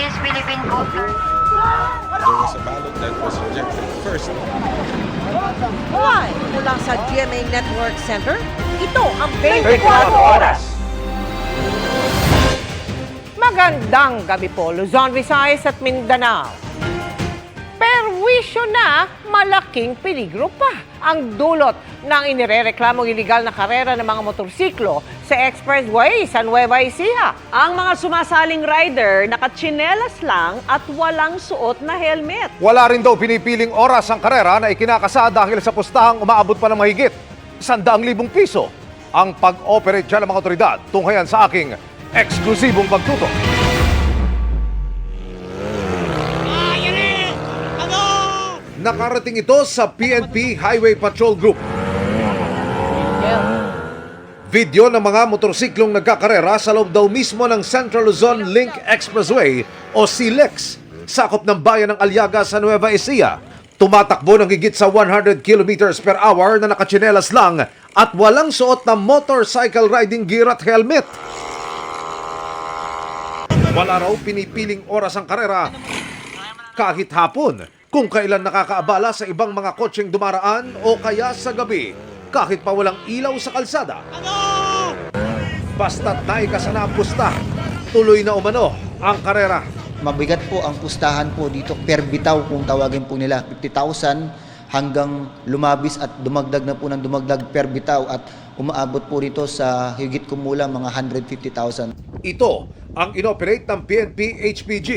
against Philippine voters. There was a ballot that was rejected first. Live mula sa GMA Network Center, ito ang 24 oras. Magandang gabi po, Luzon, Visayas at Mindanao. Perwisyo na, malaking peligro pa ang dulot ng inirereklamong iligal na karera ng mga motorsiklo sa expressway sa Nueva Ecija. Ang mga sumasaling rider, nakatsinelas lang at walang suot na helmet. Wala rin daw pinipiling oras ang karera na ikinakasa dahil sa pustahang umaabot pa ng mahigit 100,000 piso. Ang pag-operate dyan ng mga otoridad, tunghayan sa aking eksklusibong pagtutok. Nakarating ito sa PNP Highway Patrol Group. Video ng mga motorsiklong nagkakarera sa loob daw mismo ng Central Luzon Link Expressway o CLEX, sakop ng bayan ng Aliaga sa Nueva Ecija. Tumatakbo ng higit sa 100 kilometers per hour na nakatsinelas lang at walang suot na motorcycle riding gear at helmet. Wala raw pinipiling oras ang karera kahit hapon, kung kailan nakakaabala sa ibang mga kotseng dumaraan o kaya sa gabi, kahit pa walang ilaw sa kalsada. Basta't naikasa na ang pusta, tuloy na umano ang karera. Mabigat po ang pustahan po dito per bitaw kung tawagin po nila, 50,000 hanggang lumabis at dumagdag na po ng dumagdag per bitaw at umaabot po dito sa higit kumulang mga 150,000. Ito ang inoperate ng PNP HPG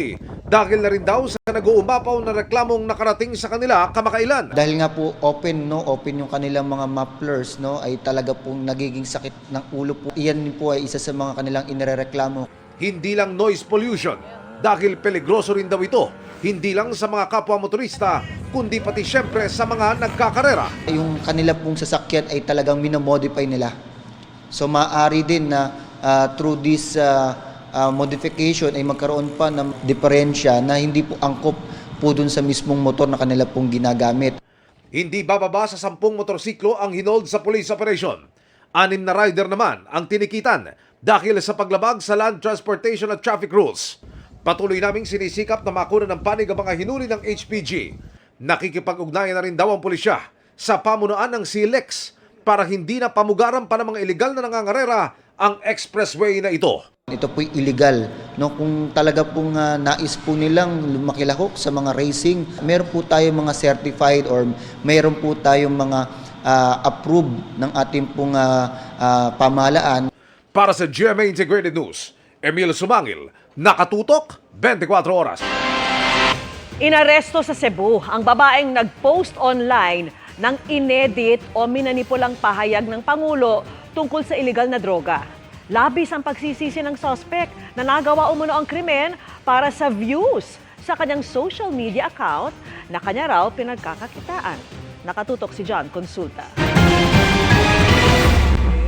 dahil na rin daw sa nag-uumapaw na reklamong nakarating sa kanila kamakailan. Dahil nga po open yung kanilang mga mufflers ay talaga pong nagiging sakit ng ulo po. Iyan po ay isa sa mga kanilang inirereklamo. Hindi lang noise pollution dahil peligroso rin daw ito, hindi lang sa mga kapwa motorista kundi pati syempre sa mga nagkakarera. Yung kanila pong sasakyan ay talagang minomodify nila. So maaari din na through this modification ay magkaroon pa ng diferensya na hindi po angkop po dun sa mismong motor na kanila pong ginagamit. Hindi bababa sa 10 motorsiklo ang hinold sa police operation. 6 na rider naman ang tinikitan dahil sa paglabag sa land transportation at traffic rules. Patuloy naming sinisikap na makuna ng panig ang mga hinuli ng HPG. Nakikipag-ugnayan na rin daw ang pulisya sa pamunuan ng CLEX para hindi na pamugaran pa ng mga iligal na nangangarera ang expressway na ito. Ito po'y illegal. Kung talaga pong nais po nilang lumakilahok sa mga racing, meron po tayong mga certified or meron po tayong mga approved ng ating pong pamahalaan. Para sa GMA Integrated News, Emil Sumangil, nakatutok 24 oras. Inaresto sa Cebu ang babaeng nag-post online ng inedit o minanipulang pahayag ng Pangulo tungkol sa iligal na droga. Labis ang pagsisisi ng suspect na nagawa umano ang krimen para sa views sa kanyang social media account na kanya raw pinagkakakitaan. Nakatutok si John Consulta.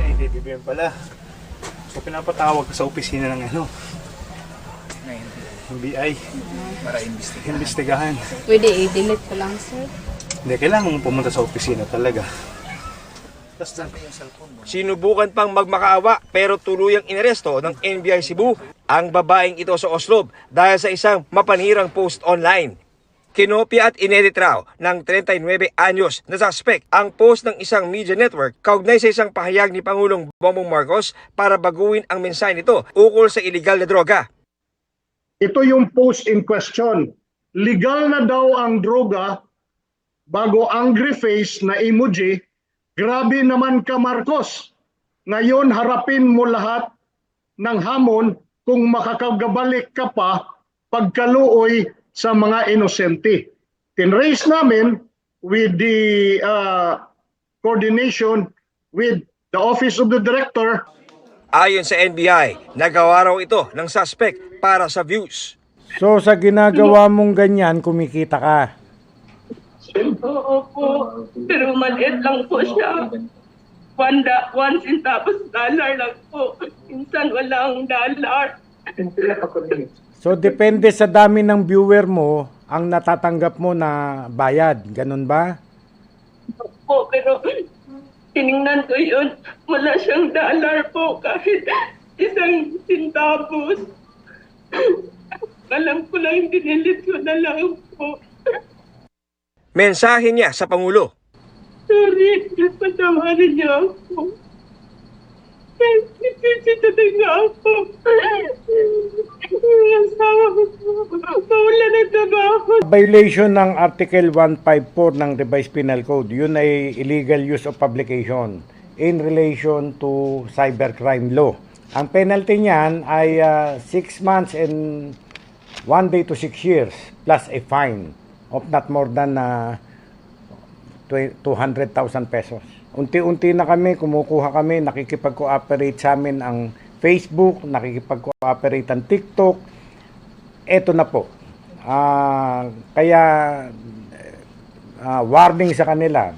Ay, BBM pala. So pinapatawag sa opisina ng NBI para imbestigahan. Pwede i-delete ko lang, sir. Hindi, kailangan mo pumunta sa opisina talaga. Sinubukan pang magmakaawa pero tuluyang inaresto ng NBI Cebu ang babaeng ito sa Oslob dahil sa isang mapanirang post online. Kinopya at inedit raw ng 39 anyos na suspect ang post ng isang media network kaugnay sa isang pahayag ni Pangulong Bongbong Marcos para baguhin ang mensahe nito ukol sa iligal na droga. Ito yung post in question. Legal na daw ang droga bago angry face na emoji. Grabe naman ka, Marcos. Ngayon harapin mo lahat ng hamon kung makakagabalik ka pa pagkaluoy sa mga inosente. Tinrace namin with the coordination with the Office of the Director. Ayon sa NBI, nagawa raw ito ng suspect para sa views. So sa ginagawa mong ganyan, kumikita ka? Oo po. Pero maliit lang po siya. One centavos dollar lang po. Minsan walang dollar. So depende sa dami ng viewer mo, ang natatanggap mo na bayad. Ganun ba? Po, pero tiningnan ko yun. Wala siyang dollar po kahit isang centavos. Alam ko lang, dinilit ko na lang po. Mensahe niya sa Pangulo. Sorry, patawarin niyo ako. Sisita nga ako. Asawa ko po. Mawala ng trabaho. Violation ng Article 154 ng Revised Penal Code, yun ay illegal use of publication in relation to cybercrime law. Ang penalty niyan ay 6 months and 1 day to 6 years plus a fine of not more than 200,000 pesos. Unti-unti na kami, kumukuha kami, nakikipag-cooperate sa amin ang Facebook, nakikipag-cooperate ang TikTok. Eto na po. Kaya warning sa kanila.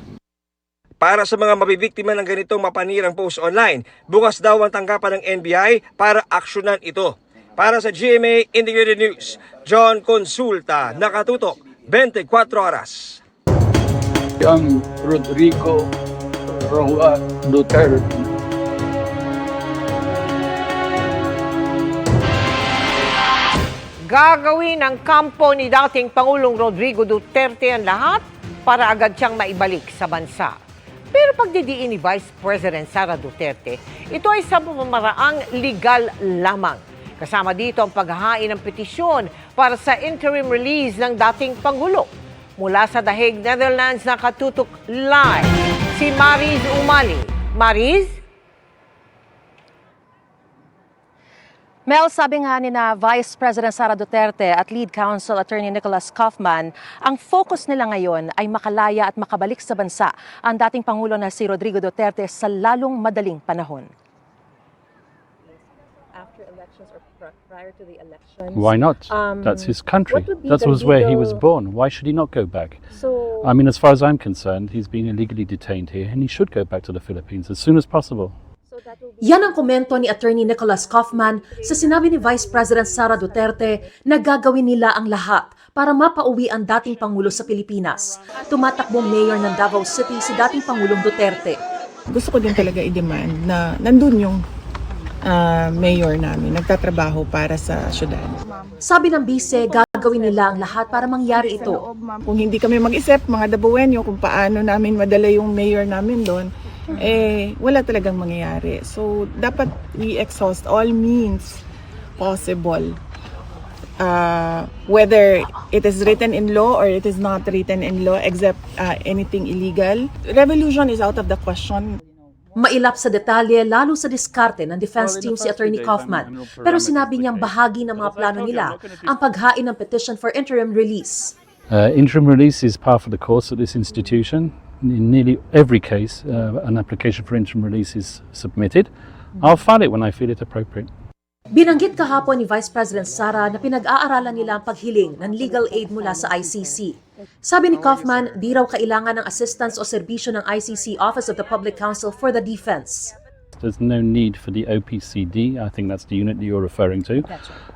Para sa mga mabibiktima ng ganitong mapanirang post online, bukas daw ang tanggapan ng NBI para aksyonan ito. Para sa GMA Integrated News, John Consulta, nakatutok, 24 oras. Ang Rodrigo Roa Duterte. Gagawin ng kampo ni dating Pangulong Rodrigo Duterte ang lahat para agad siyang maibalik sa bansa. Pero pagdidiin ni Vice President Sara Duterte, ito ay sa pamamaraang legal lamang. Kasama dito ang paghahain ng petisyon para sa interim release ng dating Pangulo. Mula sa The Hague, Netherlands, nakatutok live si Mariz Umali. Mariz? Mel, sabi nga ni na Vice President Sara Duterte at Lead Counsel Attorney Nicholas Kaufman, ang focus nila ngayon ay makalaya at makabalik sa bansa ang dating Pangulo na si Rodrigo Duterte sa lalong madaling panahon. After elections or prior to the elections? Why not? That's his country. That was where he was born. Why should he not go back? So, I mean, as far as I'm concerned, he's being illegally detained here and he should go back to the Philippines as soon as possible. Yan ang komento ni Attorney Nicholas Kaufman sa sinabi ni Vice President Sara Duterte na gagawin nila ang lahat para mapauwi ang dating Pangulo sa Pilipinas. Tumatakbong mayor ng Davao City si dating Pangulong Duterte. Gusto ko din talaga i-demand na nandun yung mayor namin, nagtatrabaho para sa syudad. Sabi ng bise, gagawin nila ang lahat para mangyari ito. Kung hindi kami mag-isip, mga Dabuenyo, kung paano namin madala yung mayor namin doon, wala talagang mangyayari. So, dapat i-exhaust all means possible. Whether it is written in law or it is not written in law, except anything illegal. Revolution is out of the question. Mailap sa detalye lalo sa diskarte ng defense team si Attorney Kaufman. Pero sinabi niyang bahagi ng mga plano nila ang paghain ng petition for interim release. Interim release is par for the course at this institution. In nearly every case, an application for interim release is submitted. I'll file it when I feel it appropriate. Binanggit kahapon ni Vice President Sara na pinag-aaralan nila ang paghiling ng legal aid mula sa ICC. Sabi ni Kaufman, di raw kailangan ng assistance o serbisyo ng ICC Office of the Public Counsel for the Defense. There's no need for the OPCD. I think that's the unit that you're referring to.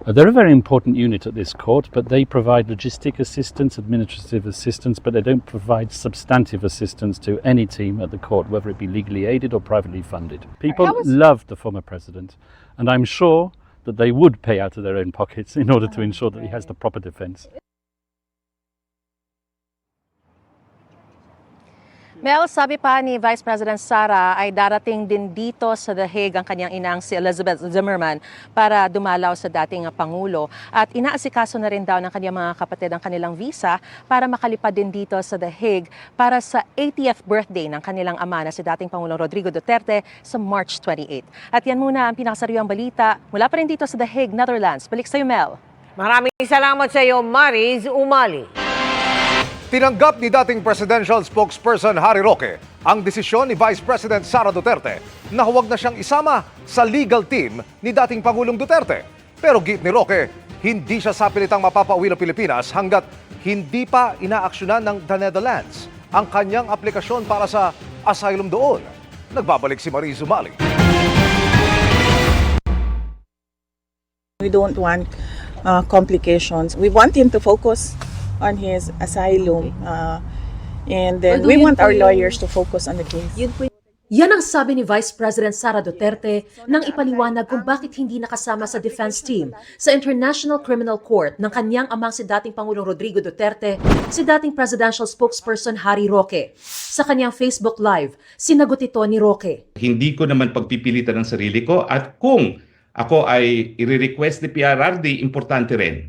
They're a very important unit at this court, but they provide logistic assistance, administrative assistance, but they don't provide substantive assistance to any team at the court, whether it be legally aided or privately funded. People loved the former president, and I'm sure that they would pay out of their own pockets in order to ensure that he has the proper defense. Mel, sabi pa ni Vice President Sara ay darating din dito sa The Hague ang kanyang inang si Elizabeth Zimmerman para dumalaw sa dating Pangulo. At inaasikaso na rin daw ng kanyang mga kapatid ang kanilang visa para makalipad din dito sa The Hague para sa 80th birthday ng kanilang ama na si dating Pangulong Rodrigo Duterte sa March 28. At yan muna ang pinakasariwang balita mula pa rin dito sa The Hague, Netherlands. Balik sa iyo, Mel. Maraming salamat sa iyo, Mariz Umali. Tinanggap ni dating presidential spokesperson Harry Roque ang desisyon ni Vice President Sara Duterte na huwag na siyang isama sa legal team ni dating Pangulong Duterte. Pero git ni Roque, hindi siya sapilitang mapapauwi ng Pilipinas hanggat hindi pa inaaksyonan ng The Netherlands ang kanyang aplikasyon para sa asylum doon. Nagbabalik si Mariz Umali. We don't want complications. We want him to focus on his asylum and then we want our lawyers to focus on the case. Yan ang sabi ni Vice President Sara Duterte nang ipaliwanag kung bakit hindi nakasama sa defense team sa International Criminal Court ng kanyang amang si dating Pangulong Rodrigo Duterte, si dating presidential spokesperson Harry Roque. Sa kanyang Facebook Live, sinagot ito ni Roque. Hindi ko naman pagpipilitan ng sarili ko at kung ako ay i-request ni PRRD, importante rin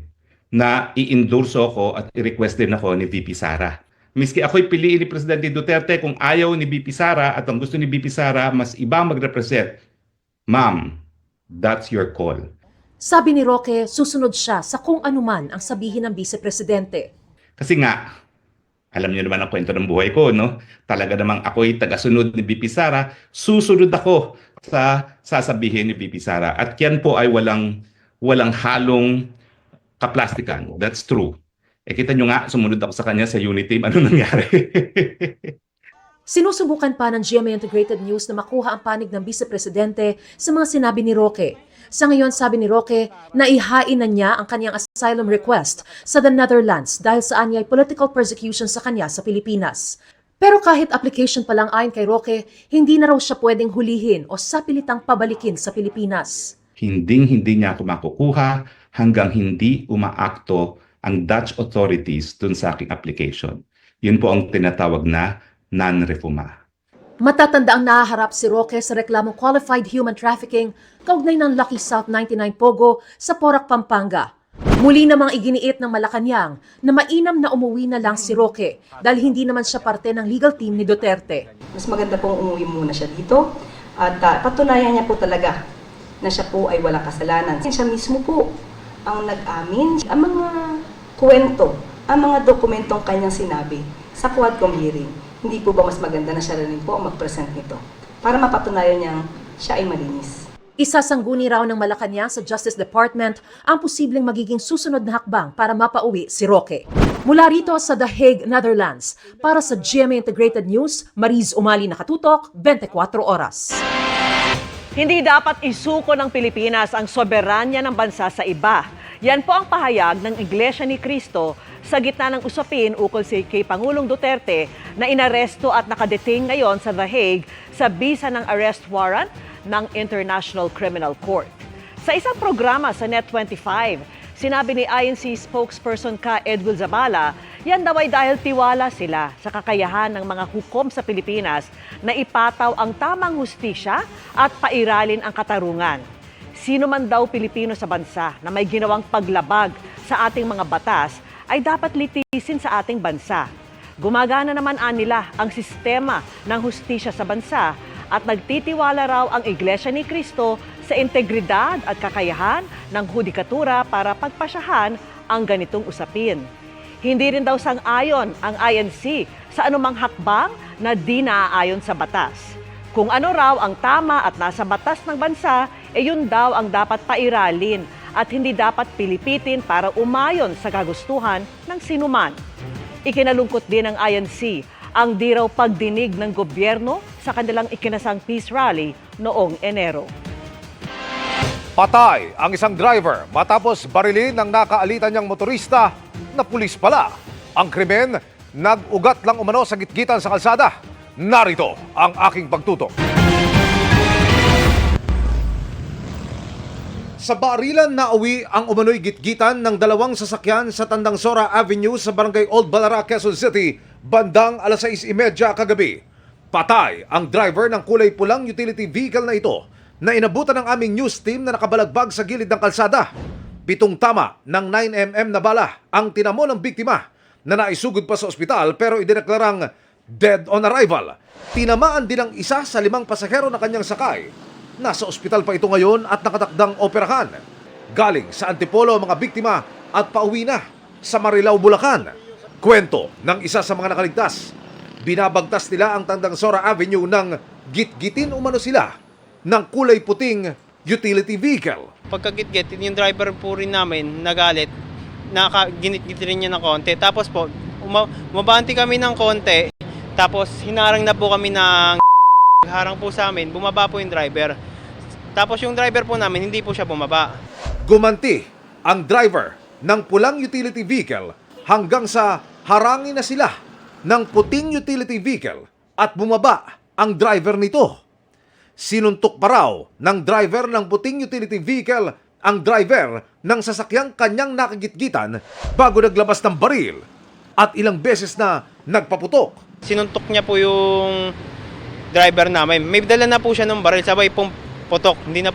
na i-endorse ako at i-request din ako ni VP Sara. Miski ako'y piliin ni Presidente Duterte, kung ayaw ni VP Sara at ang gusto ni VP Sara, mas iba mag-represent. Ma'am, that's your call. Sabi ni Roque, susunod siya sa kung anuman ang sabihin ng Vice Presidente. Kasi nga, alam niyo naman ang kwento ng buhay ko, no? Talaga namang ako'y tagasunod ni VP Sara, susunod ako sa sasabihin ni VP Sara. At yan po ay walang halong kaplastikan. That's true. Kita nyo nga, sumunod ako sa kanya sa Unity. Ano nangyari? Sinusubukan pa ng GMA Integrated News na makuha ang panig ng Vice Presidente sa mga sinabi ni Roque. Sa ngayon, sabi ni Roque, na ihain na niya ang kanyang asylum request sa the Netherlands dahil sa anyay political persecution sa kanya sa Pilipinas. Pero kahit application pa lang ayon kay Roque, hindi na raw siya pwedeng hulihin o sapilitang pabalikin sa Pilipinas. Hindi niya ako makukuha hanggang hindi umaakto ang Dutch authorities dun sa aking application. Yun po ang tinatawag na non-refuma. Matatanda ang nahaharap si Roque sa reklamong qualified human trafficking kaugnay ng Lucky South 99 Pogo sa Porac, Pampanga. Muli namang iginiit ng Malacanang na mainam na umuwi na lang si Roque dahil hindi naman siya parte ng legal team ni Duterte. Mas maganda pong umuwi muna siya dito at patunayan niya po talaga na siya po ay walang kasalanan. Siya mismo po ang nag-amin, ang mga kwento, ang mga dokumentong kanyang sinabi sa Quadcom hearing. Hindi po ba mas maganda na siya rin po ang mag-present nito para mapatunayan niyang siya ay malinis? Isasangguni raw ng Malacanang sa Justice Department ang posibleng magiging susunod na hakbang para mapauwi si Roque. Mula rito sa The Hague, Netherlands, para sa GMA Integrated News, Mariz Umali nakatutok, 24 oras. Hindi dapat isuko ng Pilipinas ang soberanya ng bansa sa iba. Yan po ang pahayag ng Iglesia ni Cristo sa gitna ng usapin ukol kay Pangulong Duterte na inaresto at nakadetain ngayon sa The Hague sa bisa ng arrest warrant ng International Criminal Court. Sa isang programa sa Net25, sinabi ni INC spokesperson Ka Edwil Zabala, yan daw ay dahil tiwala sila sa kakayahan ng mga hukom sa Pilipinas na ipataw ang tamang hustisya at pairalin ang katarungan. Sino man daw Pilipino sa bansa na may ginawang paglabag sa ating mga batas ay dapat litisin sa ating bansa. Gumagana naman nila ang sistema ng hustisya sa bansa at nagtitiwala raw ang Iglesia ni Cristo sa integridad at kakayahan ng hudikatura para pagpasyahan ang ganitong usapin. Hindi rin daw sang-ayon ang INC sa anumang hakbang na di naaayon sa batas. Kung ano raw ang tama at nasa batas ng bansa, yun daw ang dapat pairalin at hindi dapat pilipitin para umayon sa kagustuhan ng sinuman. Ikinalungkot din ng INC ang di raw pagdinig ng gobyerno sa kanilang ikinasang peace rally noong Enero. Patay ang isang driver matapos barilin ng nakaalitan niyang motorista na pulis pala. Ang krimen, nag-ugat lang umano sa gitgitan sa kalsada. Narito ang aking pagtutok. Sa barilan na uwi ang umano'y gitgitan ng dalawang sasakyan sa Tandang Sora Avenue sa Barangay Old Balara, Quezon City, bandang 6:30 kagabi. Patay ang driver ng kulay pulang utility vehicle na ito na inabutan ng aming news team na nakabalagbag sa gilid ng kalsada. 7 tama ng 9mm na bala ang tinamo ng biktima na naisugod pa sa ospital pero idineklarang dead on arrival. Tinamaan din ang isa sa 5 pasahero na kanyang sakay. Nasa ospital pa ito ngayon at nakatakdang operahan. Galing sa Antipolo ang mga biktima at pauwi na sa Marilao, Bulacan. Kwento ng isa sa mga nakaligtas. Binabagtas nila ang Tandang Sora Avenue ng gitgitin umano sila ng kulay puting utility vehicle. Pagkagitgit, yung driver po rin namin nagalit, ginitgit rin niya ng konti. Tapos po, umabanti kami ng konti, tapos hinarang na po kami ng harang po sa amin, bumaba po yung driver. Tapos yung driver po namin, hindi po siya bumaba. Gumanti ang driver ng pulang utility vehicle hanggang sa harangin na sila ng puting utility vehicle at bumaba ang driver nito. Sinuntok pa raw ng driver ng puting utility vehicle ang driver ng sasakyang kanyang nakagitgitan bago naglabas ng baril at ilang beses na nagpaputok. Sinuntok niya po yung driver namin. May dala na po siya ng baril, sabay pong putok. Hindi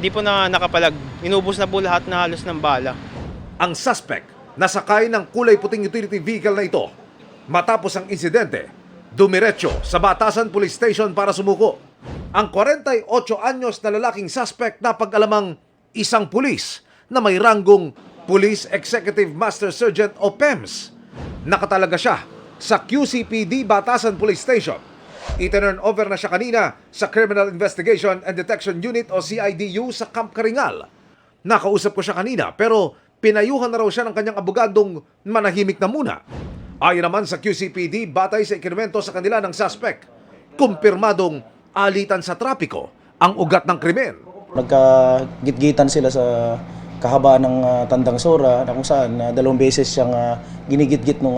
po na nakapalag. Inubos na po lahat na halos ng bala. Ang suspect nasakay ng kulay puting utility vehicle na ito. Matapos ang insidente, dumiretso sa Batasan Police Station para sumuko. Ang 48 anyos na lalaking suspect na pag-alamang isang pulis na may ranggong Police Executive Master Sergeant o PEMS. Nakatalaga siya sa QCPD Batasan Police Station. Itinurn over na siya kanina sa Criminal Investigation and Detection Unit o CIDU sa Camp Karingal. Nakausap ko siya kanina pero pinayuhan na raw siya ng kanyang abogadong manahimik na muna. Ayon naman sa QCPD, batay sa ikinumento sa kanila ng suspect, kumpirmadong alitan sa trapiko ang ugat ng krimen. Nagkagitgitan sila sa kahabaan ng Tandang Sora na kung saan 2 beses siyang ginigitgit nung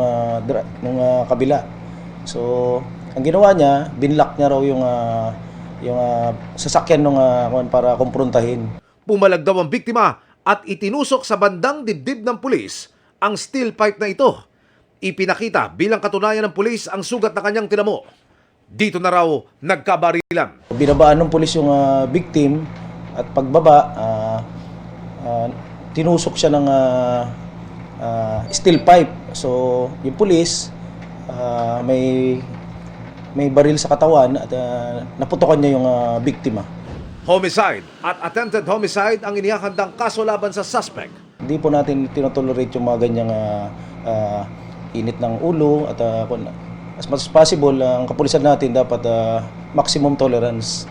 kabila. So, ang ginawa niya, binlock niya raw yung sasakyan nung para kumprontahin. Pumalag daw ang biktima at itinusok sa bandang dibdib ng pulis ang steel pipe na ito. Ipinakita bilang katunayan ng pulis ang sugat na kanyang tinamo. Dito na raw nagkabarilan. Binabaan ng pulis yung victim at pagbaba, tinusok siya ng steel pipe. So, yung pulis, may baril sa katawan at naputokan niya yung biktima. Homicide at attempted homicide ang inihahandang kaso laban sa suspect. Hindi po natin tinotolerate yung mga ganyang init ng ulo at as much as possible, ang kapulisan natin dapat maximum tolerance.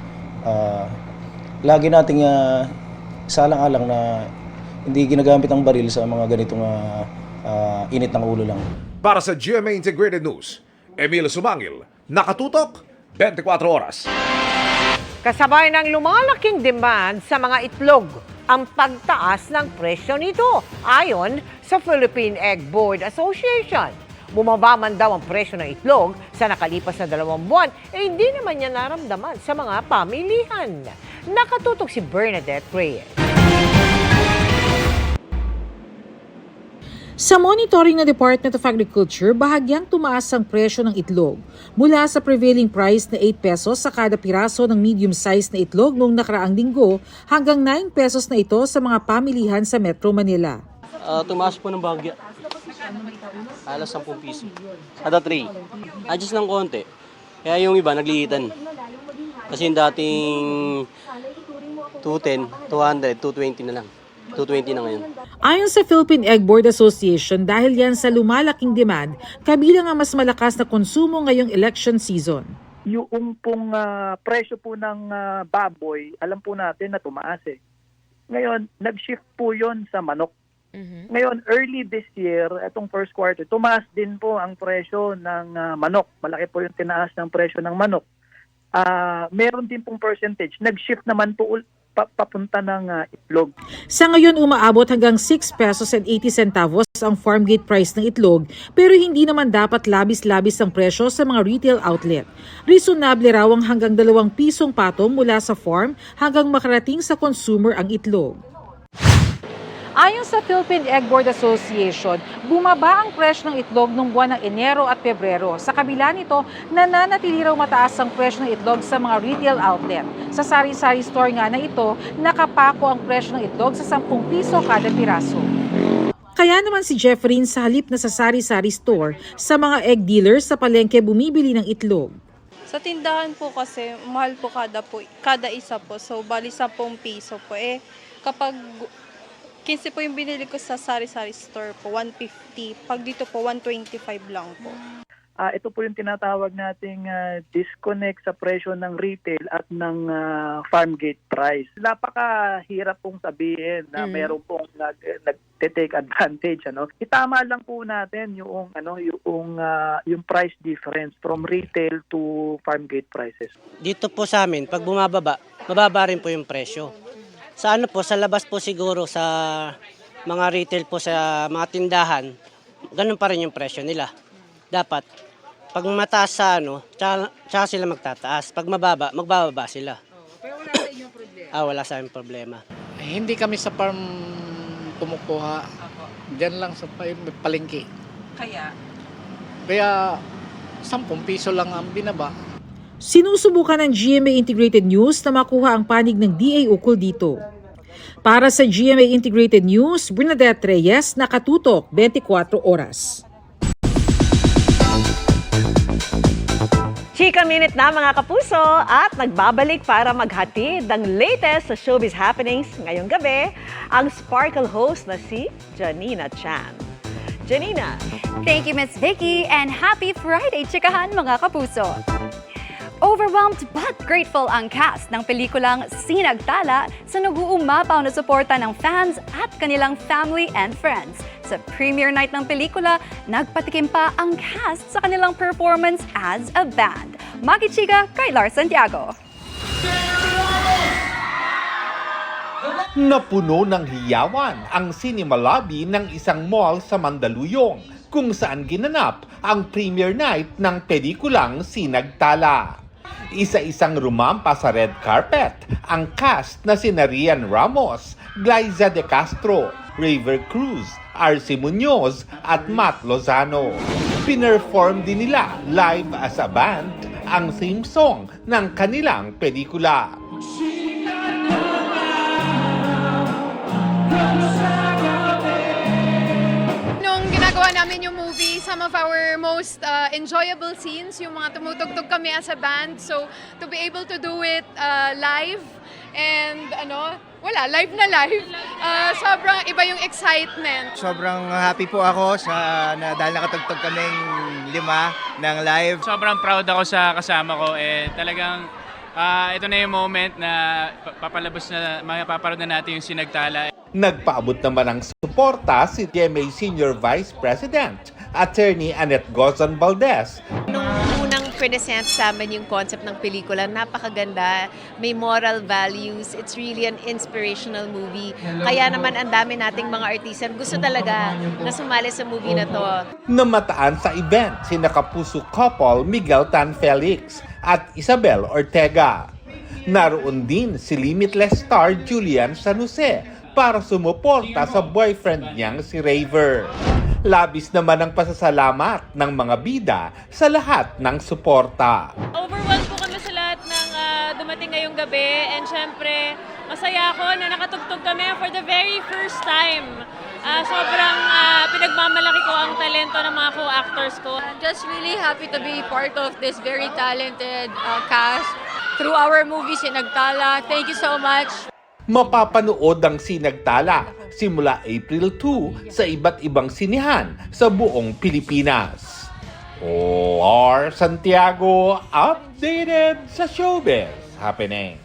Lagi nating salang-alang na hindi ginagamit ang baril sa mga ganitong init ng ulo lang. Para sa GMA Integrated News, Emil Sumangil, nakatutok 24 oras. Kasabay ng lumalaking demand sa mga itlog ang pagtaas ng presyo nito ayon sa Philippine Egg Board Association. Bumaba man daw ang presyo ng itlog sa nakalipas na 2 buwan, hindi naman niya naramdaman sa mga pamilihan. Nakatutok si Bernadette Reyes. Sa monitoring ng Department of Agriculture, bahagyang tumaas ang presyo ng itlog mula sa prevailing price na 8 pesos sa kada piraso ng medium-sized na itlog noong nakaraang linggo hanggang 9 pesos na ito sa mga pamilihan sa Metro Manila. Tumaas po ng bahagya. Alas 10 piso. Kada tray. Adjust ng konti. Kaya yung iba naglilitan. Kasi yung dating 210, 200, 220 na lang. 220 na ngayon. Ayon sa Philippine Egg Board Association, dahil yan sa lumalaking demand, kabilang ang mas malakas na konsumo ngayong election season. Yung pong presyo po ng baboy, alam po natin na tumaas eh. Ngayon, nag-shift po yon sa manok. Ngayon, early this year, itong first quarter, tumaas din po ang presyo ng manok. Malaki po yung tinaas ng presyo ng manok. Meron din pong percentage. Nag-shift naman po papunta ng itlog. Sa ngayon, umaabot hanggang 6 pesos and 80 centavos ang farm gate price ng itlog, pero hindi naman dapat labis-labis ang presyo sa mga retail outlet. Reasonable raw ang hanggang 2 pisong patong mula sa farm hanggang makarating sa consumer ang itlog. Ayon sa Philippine Egg Board Association, bumaba ang presyo ng itlog noong buwan ng Enero at Pebrero. Sa kabila nito, nananatili raw mataas ang presyo ng itlog sa mga retail outlet. Sa sari-sari store nga na ito, nakapako ang presyo ng itlog sa 10 piso kada piraso. Kaya naman si Jeffrey sa halip na sa sari-sari store, sa mga egg dealers sa palengke bumibili ng itlog. Sa tindahan po kasi, mahal po kada isa po. So, bali 10 piso po. Kapag 15 po yung binili ko sa sari-sari store po, 150. Pag dito po, 125 lang po. Ito po yung tinatawag nating disconnect sa presyo ng retail at ng farm gate price. Napakahirap pong sabihin na meron pong nag-take advantage. Itama lang po natin yung price difference from retail to farm gate prices. Dito po sa amin, pag bumababa, mababa rin po yung presyo. Sa sa labas po siguro sa mga retail po sa mga tindahan, ganun pa rin yung presyo nila. Dapat Pag mataas sa tsaka sila magtataas. Pag mababa, magbababa sila. Pero wala sa inyong problema? Wala sa aming problema. Hindi kami sa farm kumukuha. Diyan lang sa palengke. Kaya? Kaya 10 piso lang ang binaba. Sinusubukan ng GMA Integrated News na makuha ang panig ng DA ukol dito. Para sa GMA Integrated News, Bernadette Reyes, nakatutok 24 oras. Chika Minute na mga kapuso at nagbabalik para maghatid ng latest sa showbiz happenings ngayong gabi ang Sparkle host na si Janina Chan. Janina. Thank you, Miss Vicky, and happy Friday, chikahan mga kapuso. Overwhelmed but grateful ang cast ng pelikulang Sinagtala sa nag-uumapaw na suporta ng fans at kanilang family and friends. Sa premiere night ng pelikula, nagpatikim pa ang cast sa kanilang performance as a band. Makichika kay Lars Santiago. Napuno ng hiyawan ang cinema lobby ng isang mall sa Mandaluyong kung saan ginanap ang premiere night ng pelikulang Sinagtala. Isa-isang rumampa sa red carpet ang cast na sina Rian Ramos, Glyza De Castro, Raver Cruz, RC Muñoz at Matt Lozano. Pinerform din nila live as a band ang theme song ng kanilang pelikula. Nung ginagawa namin yung movie, some of our most enjoyable scenes, yung mga tumutugtog kami as a band. So, to be able to do it live and live na live. Sobrang iba yung excitement. Sobrang happy po ako dahil nakatugtog kaming 5 ng live. Sobrang proud ako sa kasama ko. Talagang ito na yung moment na mapaparod na natin yung Sinagtala. Nagpaabot naman ng suporta si GMA Senior Vice President, Attorney Annette Gozon Valdez. Nung unang present sa amin yung concept ng pelikula, napakaganda, may moral values, it's really an inspirational movie. Kaya naman ang dami nating mga artisan gusto talaga na sumali sa movie na to. Namataan sa event si nakapuso couple Miguel Tan Felix at Isabel Ortega. Naroon din si Limitless star Julian San Jose para sumuporta sa boyfriend niyang si Raver. Labis naman ang pasasalamat ng mga bida sa lahat ng suporta. Overwhelmed po kami sa lahat ng dumating ngayong gabi, and syempre masaya ako na nakatugtog kami for the very first time. Sobrang pinagmamalaki ko ang talento ng mga co-actors ko. Just really happy to be part of this very talented cast through our movie Sinagtala. Thank you so much. Mapapanood ang Sinagtala simula April 2 sa iba't ibang sinihan sa buong Pilipinas. Lars Santiago, updated sa showbiz happening.